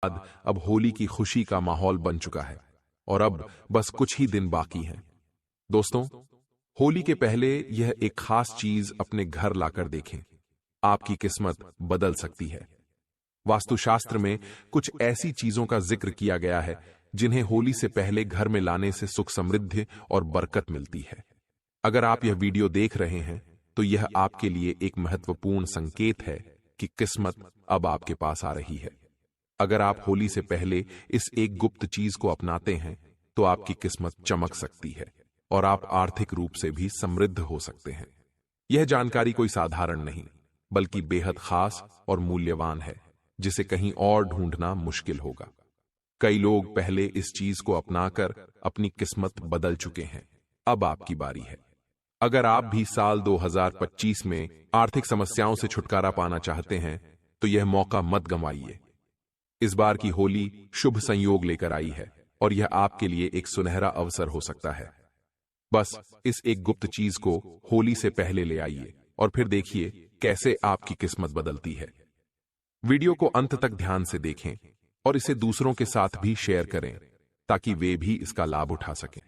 बाद अब होली की खुशी का माहौल बन चुका है और अब बस कुछ ही दिन बाकी हैं। दोस्तों, होली के पहले यह एक खास चीज अपने घर लाकर देखें। आपकी किस्मत बदल सकती है। वास्तुशास्त्र में कुछ ऐसी चीजों का जिक्र किया गया है जिन्हें होली से पहले घर में लाने से सुख समृद्धि और बरकत मिलती है। अगर आप यह वीडियो देख रहे हैं तो यह आपके लिए एक महत्वपूर्ण संकेत है कि किस्मत अब आपके पास आ रही है। अगर आप होली से पहले इस एक गुप्त चीज को अपनाते हैं तो आपकी किस्मत चमक सकती है और आप आर्थिक रूप से भी समृद्ध हो सकते हैं। यह जानकारी कोई साधारण नहीं बल्कि बेहद खास और मूल्यवान है, जिसे कहीं और ढूंढना मुश्किल होगा। कई लोग पहले इस चीज को अपनाकर अपनी किस्मत बदल चुके हैं। अब आपकी बारी है। अगर आप भी साल 2025 में आर्थिक समस्याओं से छुटकारा पाना चाहते हैं तो यह मौका मत गंवाइए। इस बार की होली शुभ संयोग लेकर आई है और यह आपके लिए एक सुनहरा अवसर हो सकता है। बस इस एक गुप्त चीज को होली से पहले ले आइए और फिर देखिए कैसे आपकी किस्मत बदलती है। वीडियो को अंत तक ध्यान से देखें और इसे दूसरों के साथ भी शेयर करें ताकि वे भी इसका लाभ उठा सकें।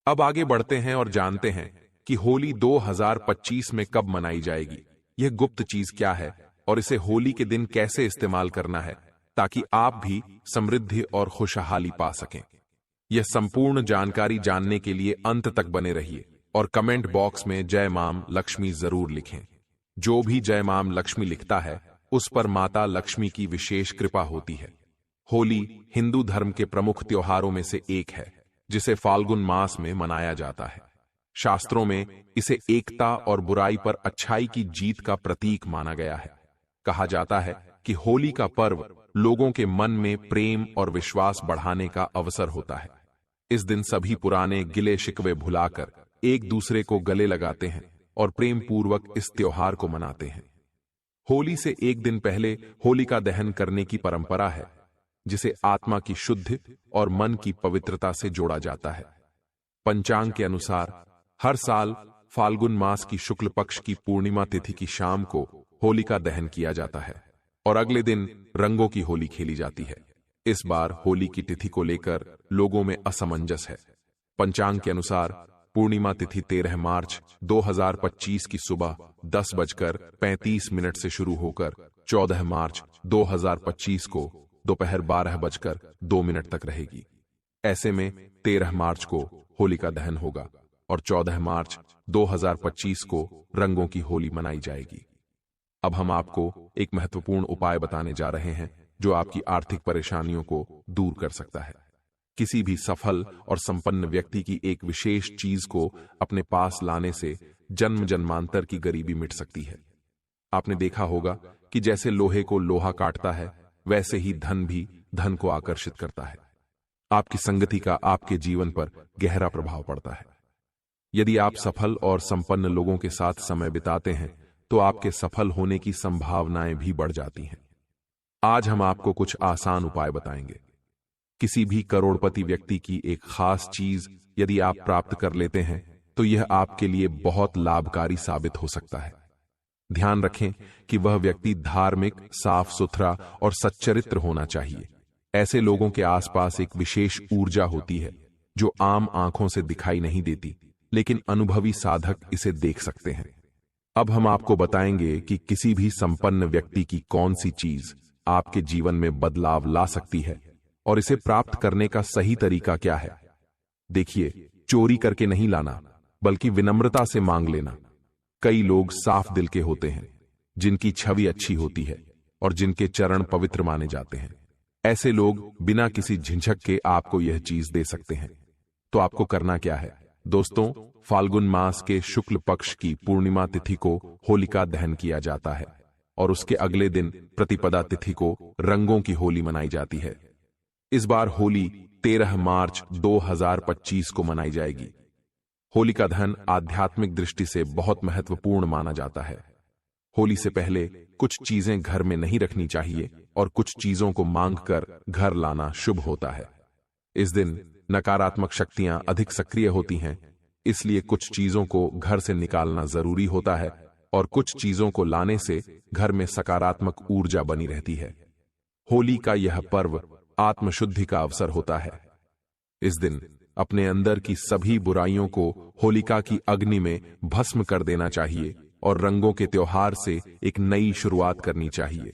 अब आगे बढ़ते हैं और जानते हैं कि होली 2025 में कब मनाई जाएगी, यह गुप्त चीज क्या है और इसे होली के दिन कैसे इस्तेमाल करना है ताकि आप भी समृद्धि और खुशहाली पा सकें। यह संपूर्ण जानकारी जानने के लिए अंत तक बने रहिए और कमेंट बॉक्स में जय मां लक्ष्मी जरूर लिखें। जो भी जय मां लक्ष्मी लिखता है उस पर माता लक्ष्मी की विशेष कृपा होती है। होली हिंदू धर्म के प्रमुख त्योहारों में से एक है जिसे फाल्गुन मास में मनाया जाता है। शास्त्रों में इसे एकता और बुराई पर अच्छाई की जीत का प्रतीक माना गया है। कहा जाता है कि होली का पर्व लोगों के मन में प्रेम और विश्वास बढ़ाने का अवसर होता है। इस दिन सभी पुराने गिले शिकवे भुलाकर एक दूसरे को गले लगाते हैं और प्रेम पूर्वक इस त्योहार को मनाते हैं। होली से एक दिन पहले होलिका दहन करने की परंपरा है, जिसे आत्मा की शुद्धि और मन की पवित्रता से जोड़ा जाता है। पंचांग के अनुसार हर साल फाल्गुन मास की शुक्ल पक्ष की पूर्णिमा तिथि की शाम को होलिका दहन किया जाता है और अगले दिन रंगों की होली खेली जाती है। इस बार होली की तिथि को लेकर लोगों में असमंजस है। पंचांग के अनुसार पूर्णिमा तिथि 13 मार्च 2025 की सुबह 10:35 से शुरू होकर 14 मार्च 2025 को दोपहर 12:02 तक रहेगी। ऐसे में 13 मार्च को होलिका दहन होगा और 14 मार्च 2025 को रंगों की होली मनाई जाएगी। अब हम आपको एक महत्वपूर्ण उपाय बताने जा रहे हैं जो आपकी आर्थिक परेशानियों को दूर कर सकता है। किसी भी सफल और संपन्न व्यक्ति की एक विशेष चीज को अपने पास लाने से जन्म जन्मांतर की गरीबी मिट सकती है। आपने देखा होगा कि जैसे लोहे को लोहा काटता है, वैसे ही धन भी धन को आकर्षित करता है। आपकी संगति का आपके जीवन पर गहरा प्रभाव पड़ता है। यदि आप सफल और संपन्न लोगों के साथ समय बिताते हैं तो आपके सफल होने की संभावनाएं भी बढ़ जाती हैं। आज हम आपको कुछ आसान उपाय बताएंगे। किसी भी करोड़पति व्यक्ति की एक खास चीज यदि आप प्राप्त कर लेते हैं तो यह आपके लिए बहुत लाभकारी साबित हो सकता है। ध्यान रखें कि वह व्यक्ति धार्मिक, साफ सुथरा और सच्चरित्र होना चाहिए। ऐसे लोगों के आसपास एक विशेष ऊर्जा होती है जो आम आंखों से दिखाई नहीं देती, लेकिन अनुभवी साधक इसे देख सकते हैं। अब हम आपको बताएंगे कि किसी भी संपन्न व्यक्ति की कौन सी चीज आपके जीवन में बदलाव ला सकती है और इसे प्राप्त करने का सही तरीका क्या है। देखिए, चोरी करके नहीं लाना बल्कि विनम्रता से मांग लेना। कई लोग साफ दिल के होते हैं, जिनकी छवि अच्छी होती है और जिनके चरण पवित्र माने जाते हैं। ऐसे लोग बिना किसी झिझक के आपको यह चीज दे सकते हैं। तो आपको करना क्या है? दोस्तों, फाल्गुन मास के शुक्ल पक्ष की पूर्णिमा तिथि को होलिका दहन किया जाता है और उसके अगले दिन प्रतिपदा तिथि को रंगों की होली मनाई जाती है। इस बार होली 13 मार्च 2025 को मनाई जाएगी। होलिका दहन आध्यात्मिक दृष्टि से बहुत महत्वपूर्ण माना जाता है। होली से पहले कुछ चीजें घर में नहीं रखनी चाहिए और कुछ चीजों को मांगकर घर लाना शुभ होता है। इस दिन नकारात्मक शक्तियां अधिक सक्रिय होती हैं, इसलिए कुछ चीजों को घर से निकालना जरूरी होता है और कुछ चीजों को लाने से घर में सकारात्मक ऊर्जा बनी रहती है। होली का यह पर्व आत्मशुद्धि का अवसर होता है। इस दिन अपने अंदर की सभी बुराइयों को होलिका की अग्नि में भस्म कर देना चाहिए और रंगों के त्योहार से एक नई शुरुआत करनी चाहिए।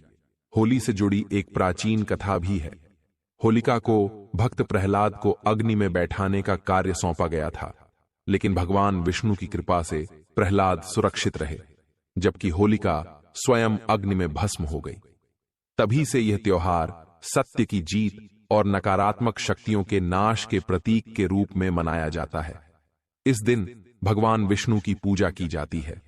होली से जुड़ी एक प्राचीन कथा भी है। होलिका को भक्त प्रहलाद को अग्नि में बैठाने का कार्य सौंपा गया था, लेकिन भगवान विष्णु की कृपा से प्रहलाद सुरक्षित रहे, जबकि होलिका स्वयं अग्नि में भस्म हो गई। तभी से यह त्योहार सत्य की जीत और नकारात्मक शक्तियों के नाश के प्रतीक के रूप में मनाया जाता है। इस दिन भगवान विष्णु की पूजा की जाती है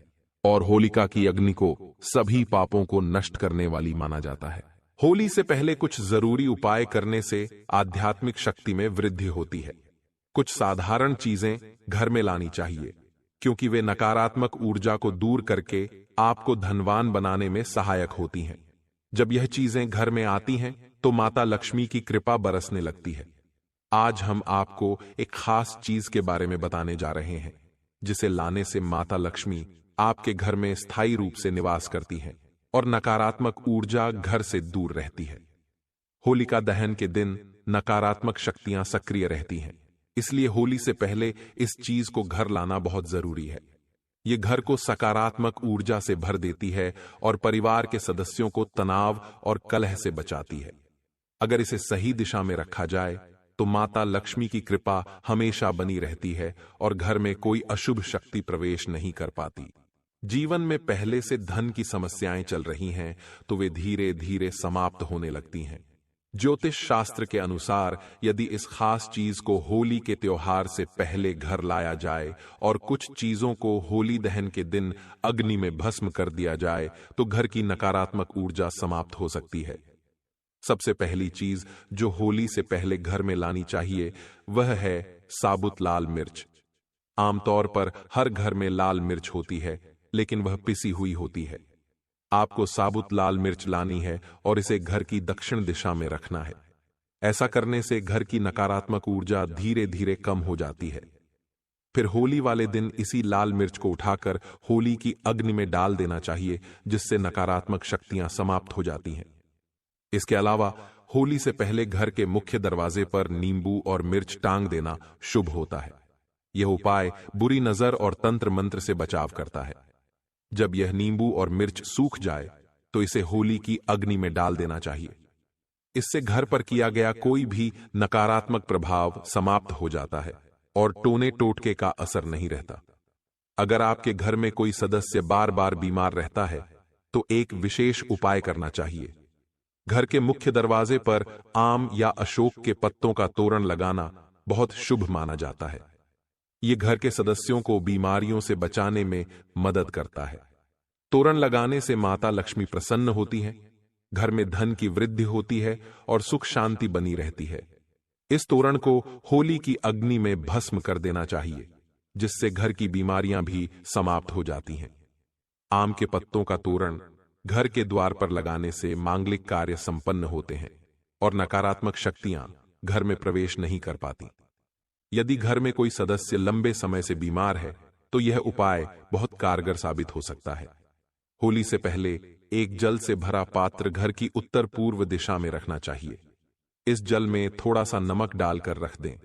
और होलिका की अग्नि को सभी पापों को नष्ट करने वाली माना जाता है। होली से पहले कुछ जरूरी उपाय करने से आध्यात्मिक शक्ति में वृद्धि होती है। कुछ साधारण चीजें घर में लानी चाहिए, क्योंकि वे नकारात्मक ऊर्जा को दूर करके आपको धनवान बनाने में सहायक होती हैं। जब यह चीजें घर में आती हैं तो माता लक्ष्मी की कृपा बरसने लगती है। आज हम आपको एक खास चीज के बारे में बताने जा रहे हैं, जिसे लाने से माता लक्ष्मी आपके घर में स्थायी रूप से निवास करती हैं और नकारात्मक ऊर्जा घर से दूर रहती है। होलिका दहन के दिन नकारात्मक शक्तियां सक्रिय रहती हैं, इसलिए होली से पहले इस चीज को घर लाना बहुत जरूरी है। यह घर को सकारात्मक ऊर्जा से भर देती है और परिवार के सदस्यों को तनाव और कलह से बचाती है। अगर इसे सही दिशा में रखा जाए तो माता लक्ष्मी की कृपा हमेशा बनी रहती है और घर में कोई अशुभ शक्ति प्रवेश नहीं कर पाती। जीवन में पहले से धन की समस्याएं चल रही हैं तो वे धीरे धीरे समाप्त होने लगती हैं। ज्योतिष शास्त्र के अनुसार यदि इस खास चीज को होली के त्योहार से पहले घर लाया जाए और कुछ चीजों को होली दहन के दिन अग्नि में भस्म कर दिया जाए तो घर की नकारात्मक ऊर्जा समाप्त हो सकती है। सबसे पहली चीज जो होली से पहले घर में लानी चाहिए वह है साबुत लाल मिर्च। आमतौर पर हर घर में लाल मिर्च होती है, लेकिन वह पिसी हुई होती है। आपको साबुत लाल मिर्च लानी है और इसे घर की दक्षिण दिशा में रखना है। ऐसा करने से घर की नकारात्मक ऊर्जा धीरे धीरे कम हो जाती है। फिर होली वाले दिन इसी लाल मिर्च को उठाकर होली की अग्नि में डाल देना चाहिए, जिससे नकारात्मक शक्तियां समाप्त हो जाती हैं। इसके अलावा होली से पहले घर के मुख्य दरवाजे पर नींबू और मिर्च टांग देना शुभ होता है। यह उपाय बुरी नजर और तंत्र मंत्र से बचाव करता है। जब यह नींबू और मिर्च सूख जाए तो इसे होली की अग्नि में डाल देना चाहिए। इससे घर पर किया गया कोई भी नकारात्मक प्रभाव समाप्त हो जाता है और टोने टोटके का असर नहीं रहता। अगर आपके घर में कोई सदस्य बार बार बीमार रहता है तो एक विशेष उपाय करना चाहिए। घर के मुख्य दरवाजे पर आम या अशोक के पत्तों का तोरण लगाना बहुत शुभ माना जाता है। यह घर के सदस्यों को बीमारियों से बचाने में मदद करता है। तोरण लगाने से माता लक्ष्मी प्रसन्न होती हैं, घर में धन की वृद्धि होती है और सुख शांति बनी रहती है। इस तोरण को होली की अग्नि में भस्म कर देना चाहिए, जिससे घर की बीमारियां भी समाप्त हो जाती हैं। आम के पत्तों का तोरण घर के द्वार पर लगाने से मांगलिक कार्य संपन्न होते हैं और नकारात्मक शक्तियां घर में प्रवेश नहीं कर पाती। यदि घर में कोई सदस्य लंबे समय से बीमार है तो यह उपाय बहुत कारगर साबित हो सकता है। होली से पहले एक जल से भरा पात्र घर की उत्तर पूर्व दिशा में रखना चाहिए। इस जल में थोड़ा सा नमक डालकर रख दें।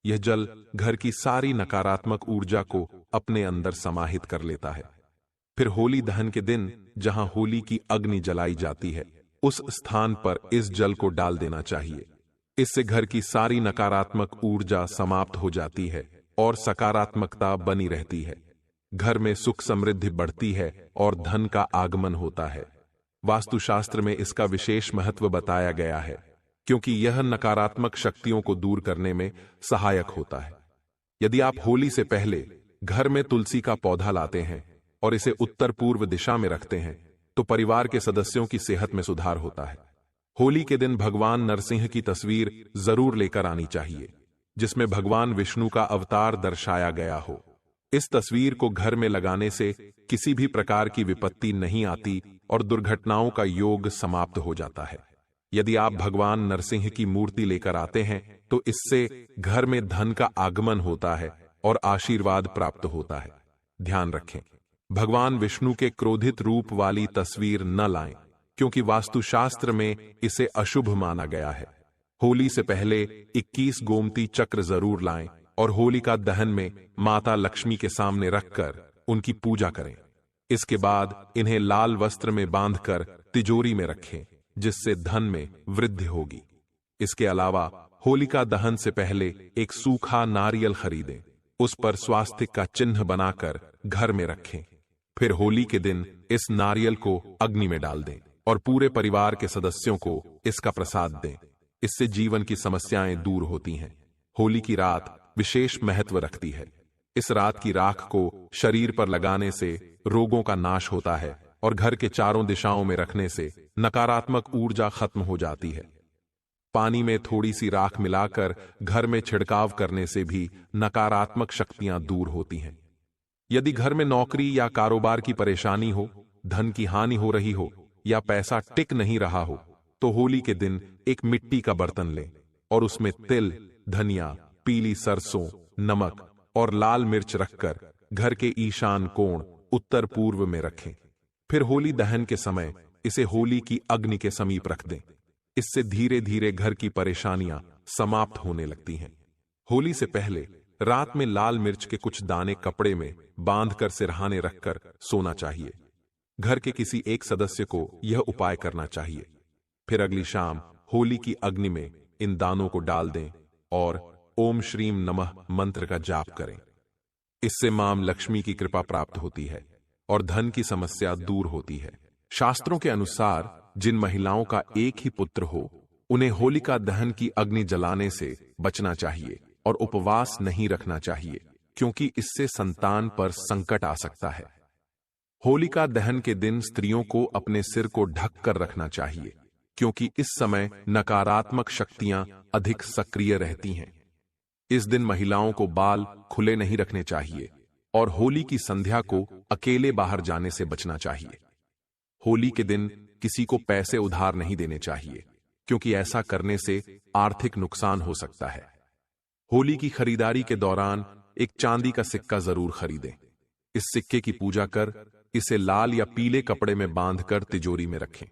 यह जल घर की सारी नकारात्मक ऊर्जा को अपने अंदर समाहित कर लेता है। फिर होली दहन के दिन जहां होली की अग्नि जलाई जाती है, उस स्थान पर इस जल को डाल देना चाहिए। इससे घर की सारी नकारात्मक ऊर्जा समाप्त हो जाती है और सकारात्मकता बनी रहती है। घर में सुख समृद्धि बढ़ती है और धन का आगमन होता है। वास्तुशास्त्र में इसका विशेष महत्व बताया गया है, क्योंकि यह नकारात्मक शक्तियों को दूर करने में सहायक होता है। यदि आप होली से पहले घर में तुलसी का पौधा लाते हैं और इसे उत्तर पूर्व दिशा में रखते हैं तो परिवार के सदस्यों की सेहत में सुधार होता है। होली के दिन भगवान नरसिंह की तस्वीर जरूर लेकर आनी चाहिए, जिसमें भगवान विष्णु का अवतार दर्शाया गया हो। इस तस्वीर को घर में लगाने से किसी भी प्रकार की विपत्ति नहीं आती और दुर्घटनाओं का योग समाप्त हो जाता है। यदि आप भगवान नरसिंह की मूर्ति लेकर आते हैं तो इससे घर में धन का आगमन होता है और आशीर्वाद प्राप्त होता है। ध्यान रखें, भगवान विष्णु के क्रोधित रूप वाली तस्वीर न लाएं। क्योंकि वास्तुशास्त्र में इसे अशुभ माना गया है। होली से पहले 21 गोमती चक्र जरूर लाएं और होलिका दहन में माता लक्ष्मी के सामने रखकर उनकी पूजा करें। इसके बाद इन्हें लाल वस्त्र में बांधकर तिजोरी में रखें, जिससे धन में वृद्धि होगी। इसके अलावा होलिका दहन से पहले एक सूखा नारियल खरीदें, उस पर स्वास्तिक का चिन्ह बनाकर घर में रखें। फिर होली के दिन इस नारियल को अग्नि में डाल दें और पूरे परिवार के सदस्यों को इसका प्रसाद दें। इससे जीवन की समस्याएं दूर होती हैं। होली की रात विशेष महत्व रखती है। इस रात की राख को शरीर पर लगाने से रोगों का नाश होता है और घर के चारों दिशाओं में रखने से नकारात्मक ऊर्जा खत्म हो जाती है। पानी में थोड़ी सी राख मिलाकर घर में छिड़काव करने से भी नकारात्मक शक्तियां दूर होती हैं। यदि घर में नौकरी या कारोबार की परेशानी हो, धन की हानि हो रही हो या पैसा टिक नहीं रहा हो, तो होली के दिन एक मिट्टी का बर्तन लें और उसमें तिल, धनिया, पीली सरसों, नमक और लाल मिर्च रखकर घर के ईशान कोण उत्तर पूर्व में रखें। फिर होली दहन के समय इसे होली की अग्नि के समीप रख दें। इससे धीरे धीरे घर की परेशानियां समाप्त होने लगती हैं। होली से पहले रात में लाल मिर्च के कुछ दाने कपड़े में बांधकर सिरहाने रखकर सोना चाहिए। घर के किसी एक सदस्य को यह उपाय करना चाहिए। फिर अगली शाम होली की अग्नि में इन दानों को डाल दें और ओम श्रीम नमः मंत्र का जाप करें। इससे मां लक्ष्मी की कृपा प्राप्त होती है और धन की समस्या दूर होती है। शास्त्रों के अनुसार जिन महिलाओं का एक ही पुत्र हो, उन्हें होलिका दहन की अग्नि जलाने से बचना चाहिए और उपवास नहीं रखना चाहिए, क्योंकि इससे संतान पर संकट आ सकता है। होलिका दहन के दिन स्त्रियों को अपने सिर को ढक कर रखना चाहिए, क्योंकि इस समय नकारात्मक शक्तियां अधिक सक्रिय रहती हैं। इस दिन महिलाओं को बाल खुले नहीं रखने चाहिए और होली की संध्या को अकेले बाहर जाने से बचना चाहिए। होली के दिन किसी को पैसे उधार नहीं देने चाहिए, क्योंकि ऐसा करने से आर्थिक नुकसान हो सकता है। होली की खरीदारी के दौरान एक चांदी का सिक्का जरूर खरीदें। इस सिक्के की पूजा कर इसे लाल या पीले कपड़े में बांधकर तिजोरी में रखें।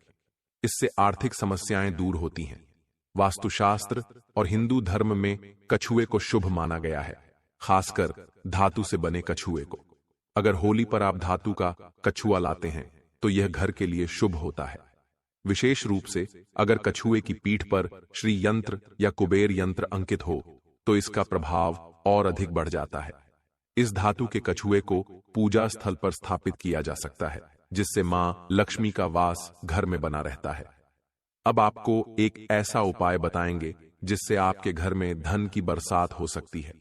इससे आर्थिक समस्याएं दूर होती हैं। वास्तुशास्त्र और हिंदू धर्म में कछुए को शुभ माना गया है, खासकर धातु से बने कछुए को। अगर होली पर आप धातु का कछुआ लाते हैं तो यह घर के लिए शुभ होता है। विशेष रूप से अगर कछुए की पीठ पर श्री यंत्र या कुबेर यंत्र अंकित हो तो इसका प्रभाव और अधिक बढ़ जाता है। इस धातु के कछुए को पूजा स्थल पर स्थापित किया जा सकता है, जिससे मां लक्ष्मी का वास घर में बना रहता है। अब आपको एक ऐसा उपाय बताएंगे जिससे आपके घर में धन की बरसात हो सकती है।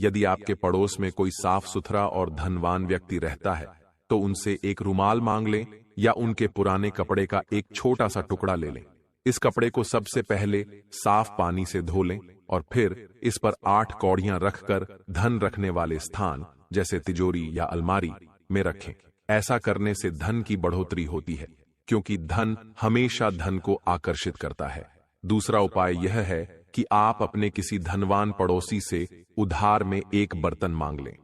यदि आपके पड़ोस में कोई साफ सुथरा और धनवान व्यक्ति रहता है तो उनसे एक रुमाल मांग लें या उनके पुराने कपड़े का एक छोटा सा टुकड़ा ले लें। इस कपड़े को सबसे पहले साफ पानी से धो लें और फिर इस पर 8 कौड़ियां रखकर धन रखने वाले स्थान जैसे तिजोरी या अलमारी में रखें। ऐसा करने से धन की बढ़ोतरी होती है, क्योंकि धन हमेशा धन को आकर्षित करता है। दूसरा उपाय यह है कि आप अपने किसी धनवान पड़ोसी से उधार में एक बर्तन मांग लें।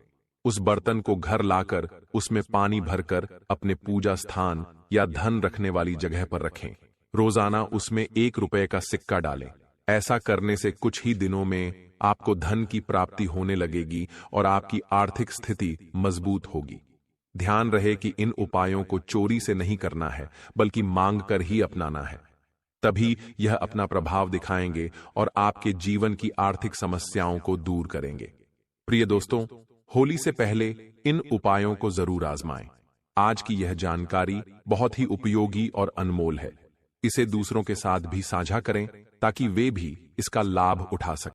उस बर्तन को घर लाकर उसमें पानी भरकर अपने पूजा स्थान या धन रखने वाली जगह पर रखें। रोजाना उसमें 1 रुपए का सिक्का डालें। ऐसा करने से कुछ ही दिनों में आपको धन की प्राप्ति होने लगेगी और आपकी आर्थिक स्थिति मजबूत होगी। ध्यान रहे कि इन उपायों को चोरी से नहीं करना है, बल्कि मांग कर ही अपनाना है। तभी यह अपना प्रभाव दिखाएंगे और आपके जीवन की आर्थिक समस्याओं को दूर करेंगे। प्रिय दोस्तों, होली से पहले इन उपायों को जरूर आजमाएं। आज की यह जानकारी बहुत ही उपयोगी और अनमोल है। इसे दूसरों के साथ भी साझा करें ताकि वे भी इसका लाभ उठा सकें।